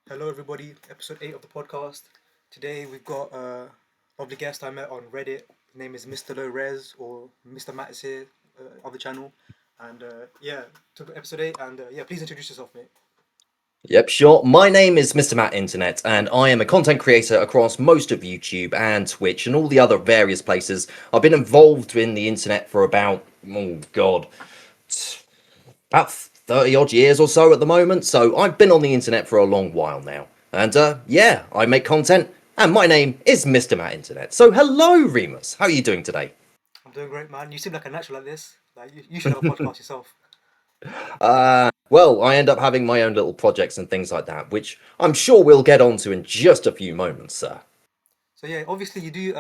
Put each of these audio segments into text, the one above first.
Hello, everybody. Episode 8 of the podcast. Today we've got a lovely guest I met on Reddit. His name is Mr. Low Res, or Mr. Matt is here of the channel. And to episode 8. And please introduce yourself, mate. Yep, sure. My name is Mr. Matt Internet, and I am a content creator across most of YouTube and Twitch and all the other various places. I've been involved in the internet for about 30 odd years or so at the moment. So I've been on the internet for a long while now. And yeah, I make content, and my name is Mr. Matt Internet. So hello, Remus. How are you doing today? I'm doing great, man. You seem like a natural at this. Like, you should have a podcast yourself. Well, I end up having my own little projects and things like that, which I'm sure we'll get onto in just a few moments, sir. So, yeah, obviously you do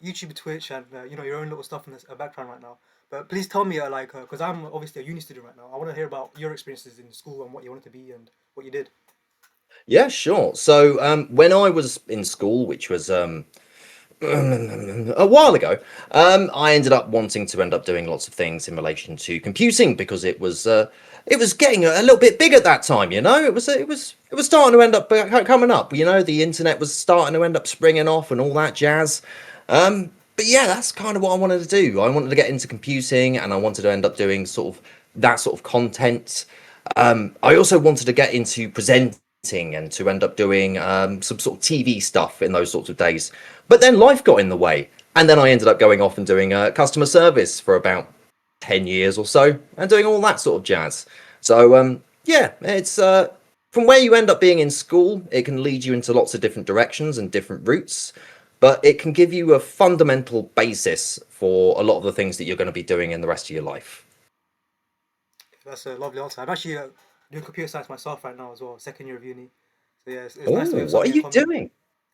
YouTube, Twitch, and your own little stuff in the background right now. But please tell me, because I'm obviously a uni student right now, I want to hear about your experiences in school and what you wanted to be and what you did. Yeah, sure. So when I was in school, which was a while ago, I ended up wanting to end up doing lots of things in relation to computing because it was getting a little bit big at that time. It was starting to end up coming up. The internet was starting to end up springing off and all that jazz. But yeah, that's kind of what I wanted to do. I wanted to get into computing and I wanted to end up doing sort of that sort of content. I also wanted to get into presenting and to end up doing some sort of TV stuff in those sorts of days. But then life got in the way. And then I ended up going off and doing customer service for about 10 years or so and doing all that sort of jazz. So, yeah, it's from where you end up being in school, it can lead you into lots of different directions and different routes. But it can give you a fundamental basis for a lot of the things that you're going to be doing in the rest of your life. That's a lovely answer. I'm actually doing computer science myself right now as well, second year of uni. So yeah, it's Oh, nice to have what are something in you common. doing?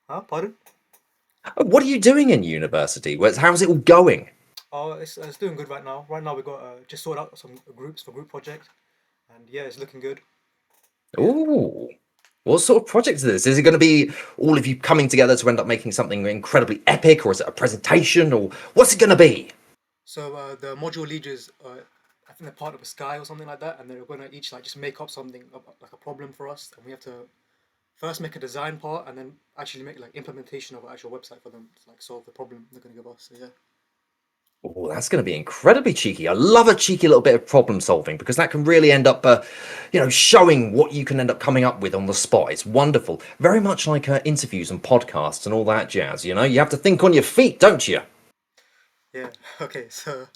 Huh? Pardon? What are you doing in university? How's it all going? Oh, it's doing good right now. Right now we got just sorted out some groups for group project, and yeah, it's looking good. Yeah. Oh, what sort of project is this? Is it going to be all of you coming together to end up making something incredibly epic, or is it a presentation, or what's it going to be? So the module leaders, I think they're part of a sky or something like that, and they're going to each like just make up something like a problem for us, and we have to first make a design part, and then actually make like implementation of an actual website for them to like solve the problem they're going to give us. So yeah. Oh, that's going to be incredibly cheeky. I love a cheeky little bit of problem solving because that can really end up, showing what you can end up coming up with on the spot. It's wonderful. Very much like interviews and podcasts and all that jazz. You have to think on your feet, don't you? Yeah. Okay. So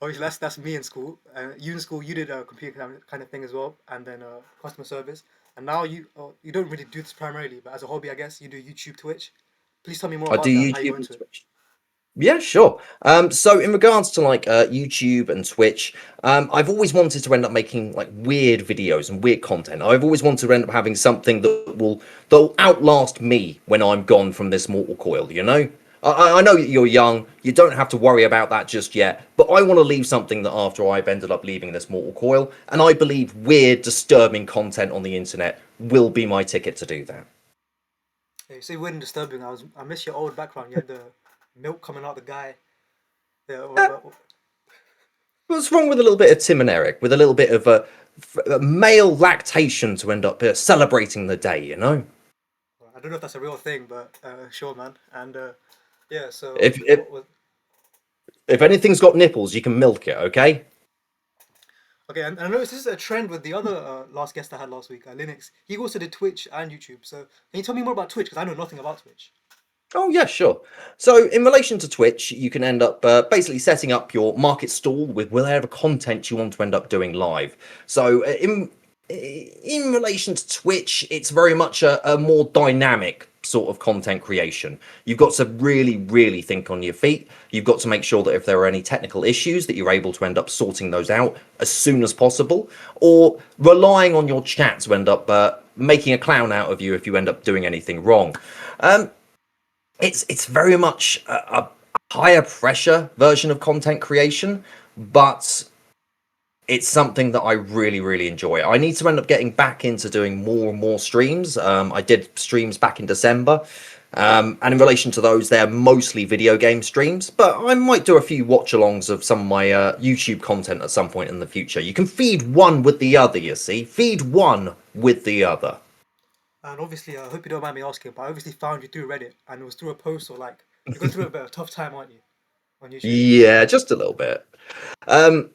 obviously that's me in school. You in school you did a computer kind of thing as well, and then customer service. And now you don't really do this primarily, but as a hobby, I guess you do YouTube, Twitch. Please tell me more I do about that and how you got YouTube and into it. Twitch. Yeah, sure. So in regards to like YouTube and Twitch, I've always wanted to end up making like weird videos and weird content. I've always wanted to end up having something that'll outlast me when I'm gone from this mortal coil. I know that you're young, you don't have to worry about that just yet, but I want to leave something that after I've ended up leaving this mortal coil, and I believe weird, disturbing content on the internet will be my ticket to do that. Yeah, you say weird and disturbing. I miss your old background. You had the milk coming out the guy. Yeah. What's wrong with a little bit of Tim and Eric, with a little bit of a male lactation to end up celebrating the day? I don't know if that's a real thing, but sure, man. And yeah. So If if what was if anything's got nipples, you can milk it, okay? okay? And I noticed this is a trend with the other last guest I had last week, Linux. He also did Twitch and YouTube. So can you tell me more about Twitch? Because I know nothing about Twitch. Oh yeah, sure. So in relation to Twitch, you can end up basically setting up your market stall with whatever content you want to end up doing live. So in relation to Twitch, it's very much a more dynamic sort of content creation. You've got to really, really think on your feet. You've got to make sure that if there are any technical issues, that you're able to end up sorting those out as soon as possible, or relying on your chat to end up making a clown out of you if you end up doing anything wrong. It's very much a higher pressure version of content creation, but it's something that I really, really enjoy. I need to end up getting back into doing more and more streams. I did streams back in December. And in relation to those, they're mostly video game streams, but I might do a few watch alongs of some of my YouTube content at some point in the future. You can feed one with the other, you see. Feed one with the other. And obviously, I hope you don't mind me asking, but I obviously found you through Reddit, and it was through a post, or like you're going through a bit of a tough time, aren't you, on YouTube? Yeah, just a little bit. Um,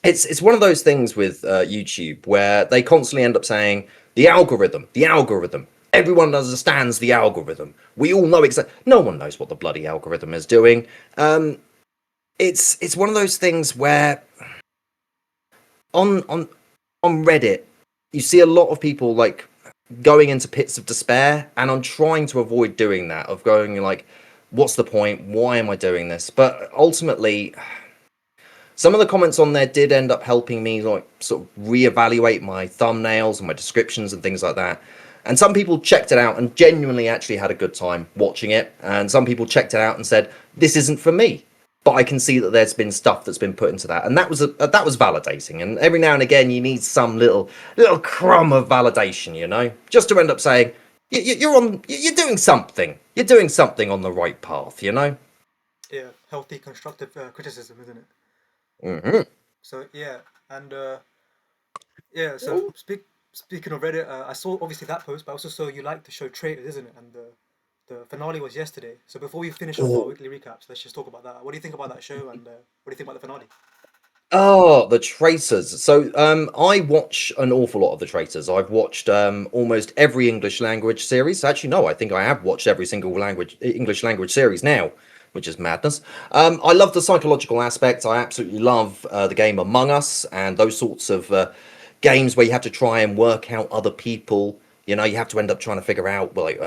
it's one of those things with YouTube where they constantly end up saying the algorithm, the algorithm. Everyone understands the algorithm. We all know exactly. No one knows what the bloody algorithm is doing. Um, it's one of those things where on on on Reddit you see a lot of people like going into pits of despair, and I'm trying to avoid doing that. Of going like, what's the point? Why am I doing this? But ultimately, some of the comments on there did end up helping me like sort of reevaluate my thumbnails and my descriptions and things like that. And some people checked it out and genuinely actually had a good time watching it. And some people checked it out and said, "This isn't for me." But I can see that there's been stuff that's been put into that, and that was validating. And every now and again, you need some little crumb of validation, just to end up saying you're doing something. You're doing something on the right path. Yeah, healthy constructive criticism, isn't it? Hmm. So yeah, and yeah. So speaking of Reddit, I saw obviously that post, but I also saw you like the show Traitors, isn't it? And the finale was yesterday. So before we finish off our weekly recaps, let's just talk about that. What do you think about that show, and what do you think about the finale? Oh, the Traitors. So, I watch an awful lot of the Traitors. I've watched almost every English language series. Actually, no, I think I have watched every single English language series now, which is madness. I love the psychological aspect. I absolutely love the game Among Us and those sorts of games where you have to try and work out other people. You have to end up trying to figure out like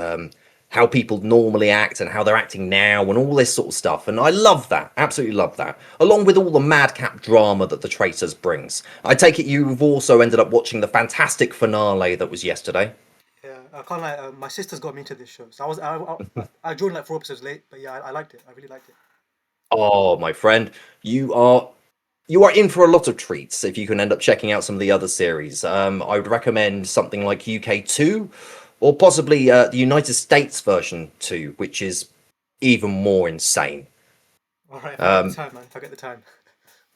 how people normally act and how they're acting now and all this sort of stuff. And I love that, absolutely love that, along with all the madcap drama that the Traitors brings. I take it you've also ended up watching the fantastic finale that was yesterday. Yeah, I can't lie. My sister's got me into this show, so I joined like 4 episodes late, but yeah, I liked it. I really liked it. Oh, my friend, you are you are in for a lot of treats if you can end up checking out some of the other series. I would recommend something like UK 2, or possibly the United States version 2, which is even more insane. All right, if I get the Um, time, man. If I get the time.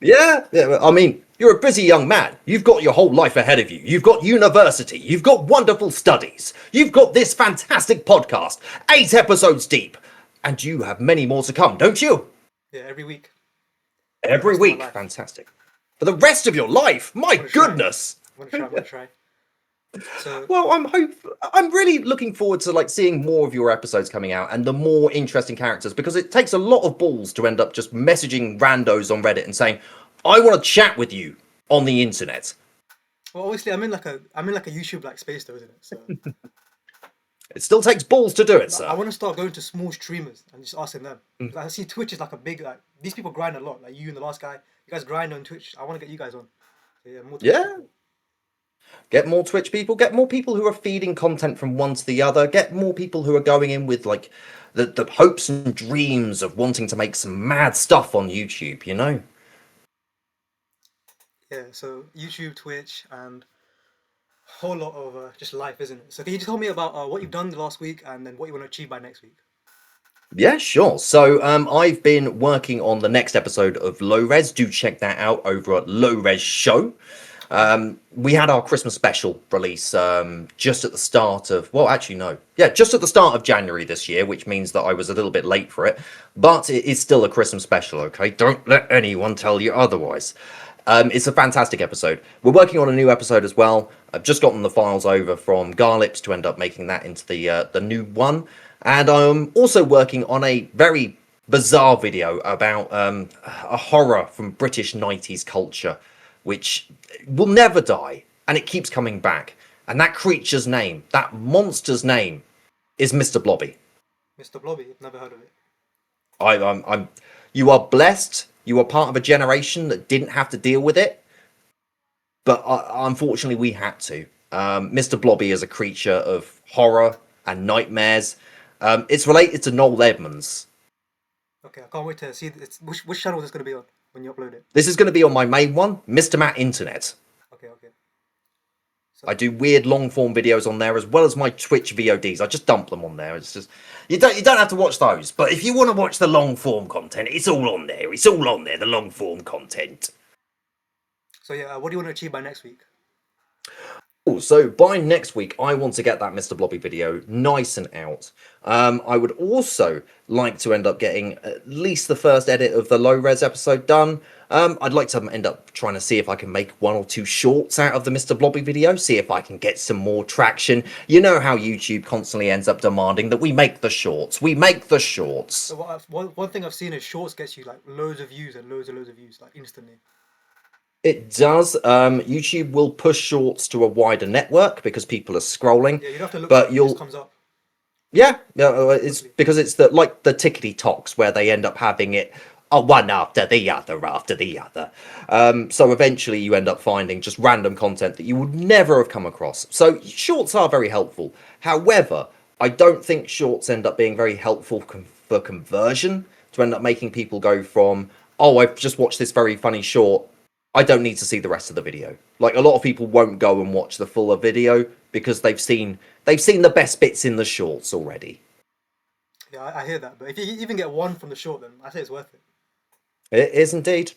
yeah, I mean, you're a busy young man. You've got your whole life ahead of you. You've got university. You've got wonderful studies. You've got this fantastic podcast, 8 episodes deep. And you have many more to come, don't you? Yeah, every week for the Every rest of my week. life. Fantastic. For the rest of your life. I'm My gonna try. goodness. I'm gonna try. I'm gonna try. So Well, I'm really looking forward to like seeing more of your episodes coming out and the more interesting characters, because it takes a lot of balls to end up just messaging randos on Reddit and saying, "I want to chat with you on the internet." well, obviously, I'm in like a YouTube like space though, isn't it? So It still takes balls to do it, like, I sir. want to start going to small streamers and just asking them. 'Cause I see Twitch is like a big like these people grind a lot. Like you and the last guy, you guys grind on Twitch. I want to get you guys on. So yeah, more Twitch Yeah. people. Get more Twitch people, get more people who are feeding content from one to the other, get more people who are going in with like the hopes and dreams of wanting to make some mad stuff on YouTube. Yeah, so YouTube, Twitch, and a whole lot of just life, isn't it? So can you just tell me about what you've done the last week and then what you want to achieve by next week? Yeah, sure. So I've been working on the next episode of Low Res. Do check that out over at Low Res Show. Okay. We had our Christmas special release just at the start of, well, actually, no. Yeah, just at the start of January this year, which means that I was a little bit late for it. But it is still a Christmas special, okay? Don't let anyone tell you otherwise. It's a fantastic episode. We're working on a new episode as well. I've just gotten the files over from Garlips to end up making that into the new one. And I'm also working on a very bizarre video about a horror from British 90s culture, which will never die, and it keeps coming back. And that creature's name, that monster's name, is Mr. Blobby. Mr. Blobby, I've never heard of it. I'm. You are blessed. You are part of a generation that didn't have to deal with it, but unfortunately, we had to. Mr. Blobby is a creature of horror and nightmares. It's related to Noel Edmonds. Okay, I can't wait to see it's which channel is this going to be on when you upload it. This is going to be on my main one, Mr. Matt Internet. Okay, okay. I So do weird long form videos on there as well as my Twitch VODs. I just dump them on there. It's just you don't have to watch those, but if you want to watch the long form content, it's all on there. It's all on there. The long form content. so yeah, what do you want to achieve by next week? Cool. So by next week, I want to get that Mr. Blobby video nice and out. I would also like to end up getting at least the first edit of the low res episode done. I'd like to end up trying to see if I can make one or two shorts out of the Mr. Blobby video, see if I can get some more traction. You know how YouTube constantly ends up demanding that we make the shorts. We make the shorts. So one thing I've seen is shorts gets you like loads of views and loads of views like instantly. It does. YouTube will push shorts to a wider network because people are scrolling. Yeah, you don't have to look but for it, it you'll just comes up. Yeah, it's because it's the like the tickety talks where they end up having it one after the other after the other. So eventually you end up finding just random content that you would never have come across. So shorts are very helpful. However, I don't think shorts end up being very helpful for conversion to end up making people go from, oh, I've just watched this very funny short, I don't need to see the rest of the video. Like a lot of people won't go and watch the fuller video because they've seen the best bits in the shorts already. Yeah, I hear that. But if you even get one from the short, then I say it's worth it. It is indeed.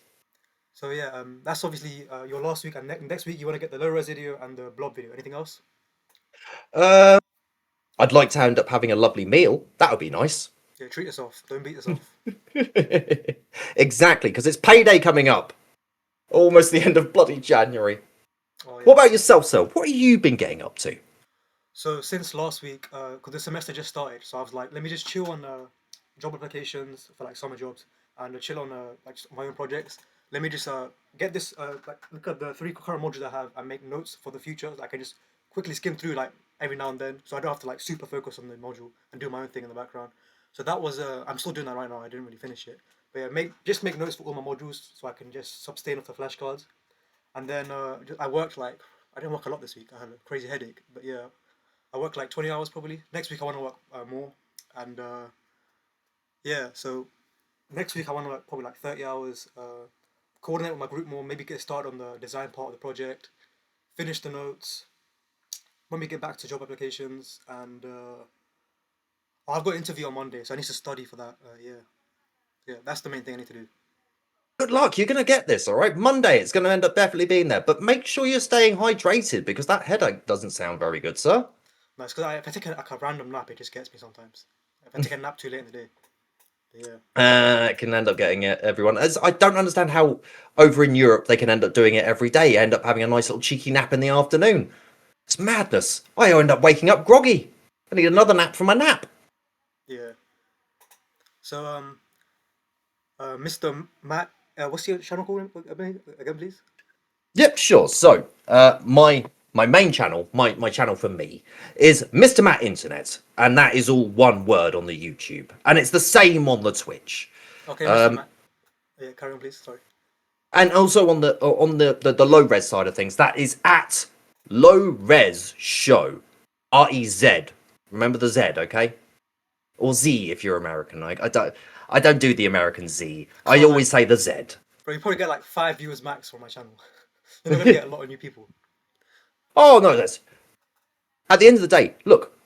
So yeah, that's obviously your last week, and next week you want to get the low res video and the blob video. Anything else? Uh, I'd like to end up having a lovely meal. That would be nice. Yeah, treat yourself. Don't beat yourself. Exactly, because it's payday coming up. Almost the end of bloody January. Oh What yeah. about yourself, sir? What have you been getting up to? So since last week, because the semester just started, so I was like, let me just chill on job applications for like summer jobs and chill on like just my own projects. Let me just get this like look at the three current modules I have and make notes for the future. So I can just quickly skim through like every now and then, so I don't have to like super focus on the module and do my own thing in the background. So that was I'm still doing that right now. I didn't really finish it, but yeah, make notes for all my modules so I can just sustain off the flashcards. And then I worked like I didn't work a lot this week. I had a crazy headache, but yeah, I work like 20 hours probably. Next week I want to work more, and yeah, so next week I want to work probably like 30 hours. Coordinate with my group more, maybe get started on the design part of the project, finish the notes. When we get back to job applications, and I've got an interview on Monday, so I need to study for that. Yeah, yeah, that's the main thing I need to do. Good luck. You're going to get this, all right? Monday, it's going to end up definitely being there. But make sure you're staying hydrated because that headache doesn't sound very good, sir. No, it's because if I take like a random nap, it just gets me sometimes. If I take a nap too late in the day, but yeah. It can end up getting it, everyone. As I don't understand how over in Europe they can end up doing it every day. You end up having a nice little cheeky nap in the afternoon. It's madness. I end up waking up groggy. I need another nap for my nap. Yeah. So Mr. Matt, what's your channel called again, please? Yep, sure. So, my main channel, my channel for me, is Mr. Matt Internet, and that is all one word on the YouTube, and it's the same on the Twitch, Okay, Mr. Matt. Yeah, carry on, please. Sorry. and also on the low res side of things. That is at Low Res Show, REZ. Remember the Z, okay? Or Z if you're American. I don't do the American Z. I Oh, always say the Z. bro, you probably get like 5 viewers max from my channel. You're not gonna get a lot of new people. Oh no, that's at the end of the day. Look,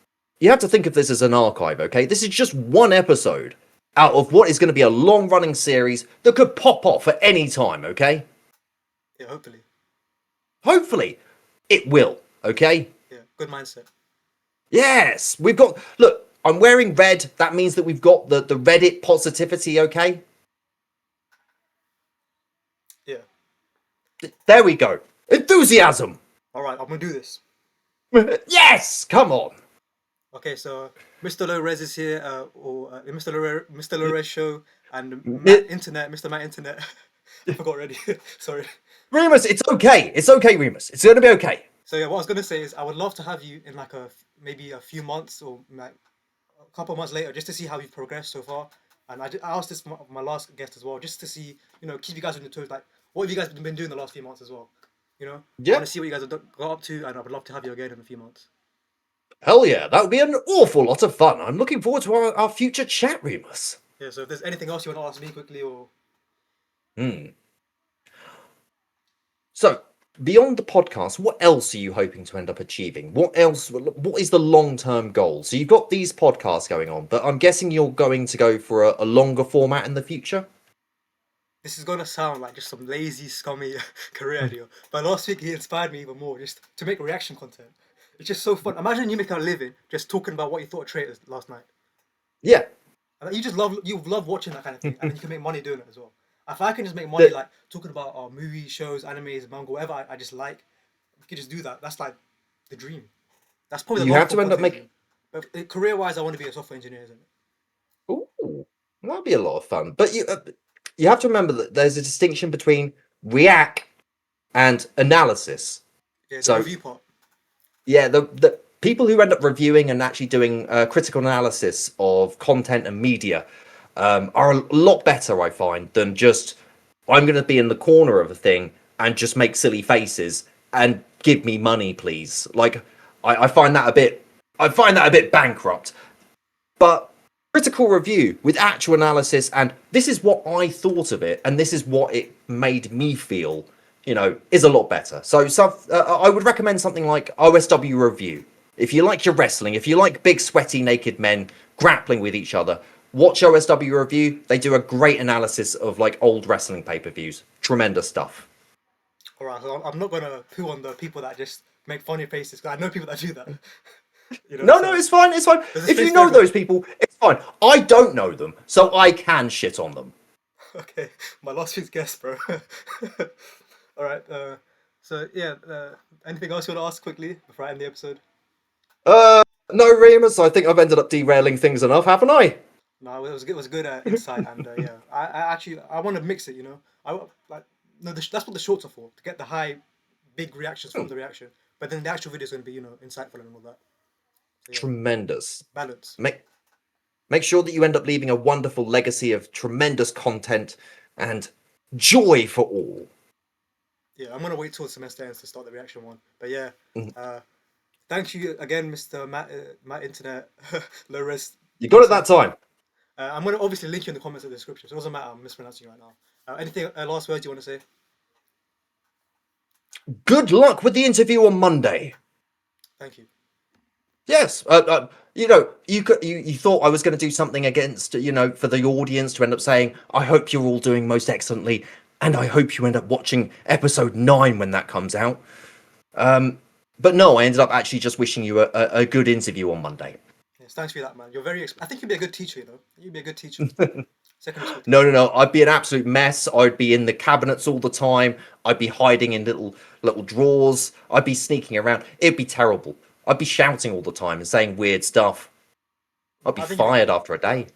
you have to think of this as an archive, okay? This is just one episode out of what is going to be a long-running series that could pop off at any time, okay? Yeah, hopefully. Hopefully, it will, okay? Yeah, good mindset. Yes, we've got. Look, I'm wearing red. That means that we've got the Reddit positivity, okay? Yeah. There we go. Enthusiasm. All right, I'm gonna do this. Yes, come on. Okay, so Mr. Low Res is here, or Mr. Low Res show, and Mr. Matt Internet. I forgot already. Sorry. Remus, it's okay. It's okay, Remus. It's going to be okay. So yeah, what I was gonna say is I would love to have you in like maybe a few months or like a couple of months later just to see how you've progressed so far. And I asked this my last guest as well, just to see, keep you guys on your toes. Like, what have you guys been doing the last few months as well? I Yeah. want to see what you guys have got up to, and I would love to have you again in a few months. Hell yeah, that would be an awful lot of fun. I'm looking forward to our future chat, Remus. Yeah. So if there's anything else you want to ask me quickly, or So, beyond the podcast, what else are you hoping to end up achieving? What is the long-term goal? So you've got these podcasts going on, but I'm guessing you're going to go for a longer format in the future? this is gonna sound like just some lazy, scummy career idea, but last week he inspired me even more just to make reaction content. It's just so fun. Imagine you make a living just talking about what you thought of Traitors last night. Yeah. And you love watching that kind of thing, and then you can make money doing it as well. If I can just make money The- like talking about movies, shows, animes, manga, whatever I just like, we could just do that. That's like the dream. That's probably the you love have for to end up content making. dream. But career wise, I want to be a software engineer, isn't it? Ooh, that'd be a lot of fun. But you have to remember that there's a distinction between react and analysis. Yeah, the So review part. yeah, the people who end up reviewing and actually doing critical analysis of content and media are a lot better, I find, than just I'm going to be in the corner of a thing and just make silly faces and give me money, please. Like I find that a bit, I find that a bit bankrupt. But critical review with actual analysis and this is what I thought of it and this is what it made me feel, is a lot better. So I would recommend something like OSW review. If you like your wrestling, if you like big sweaty naked men grappling with each other, watch OSW review. They do a great analysis of like old wrestling pay-per-views. Tremendous stuff. All right, so I'm not gonna poo on the people that just make funny faces because I know people that do that. No, So it's fine. It's fine. there's a If space you for know everyone. those people, it's fine. I don't know them, so I can shit on them. Okay, my last week's guest, bro. All right. So yeah. Anything else you want to ask quickly before I end the episode? Uh, no, Remus. I think I've ended up derailing things enough, haven't I? No, it was good insight, and yeah, I actually I want to mix it. Like no, that's what the shorts are for, to get the high, big reactions from the reaction. But then the actual video is going to be insightful and all that. So yeah, Tremendous. balance. Make sure that you end up leaving a wonderful legacy of tremendous content and joy for all. Yeah, I'm gonna wait till the semester ends to start the reaction one. But yeah, Mhm. uh, thank you again, Mr. Matt Internet Low Res You got it person. that time. I'm gonna obviously link you in the comments of the description, so it doesn't matter. I'm mispronouncing right now. Anything last words you want to say? Good luck with the interview on Monday. Thank you. Yes, you thought I was going to do something against, for the audience to end up saying, I hope you're all doing most excellently, and I hope you end up watching episode 9 when that comes out. But no, I ended up actually just wishing you a good interview on Monday. Yes, thanks for that, man. You're very. I think you'd be a good teacher. You'd be a good teacher. Secondary school No, teacher. no, no. I'd be an absolute mess. I'd be in the cabinets all the time. I'd be hiding in little drawers. I'd be sneaking around. It'd be terrible. I'd be shouting all the time and saying weird stuff. I'd be I think you'd be fired good. after a day.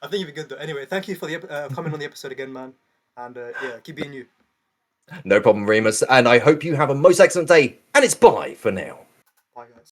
I think you'd be good though. Anyway, thank you for the coming on the episode again, man. And yeah, keep being you. No problem, Remus. And I hope you have a most excellent day. And it's bye for now. Bye, guys.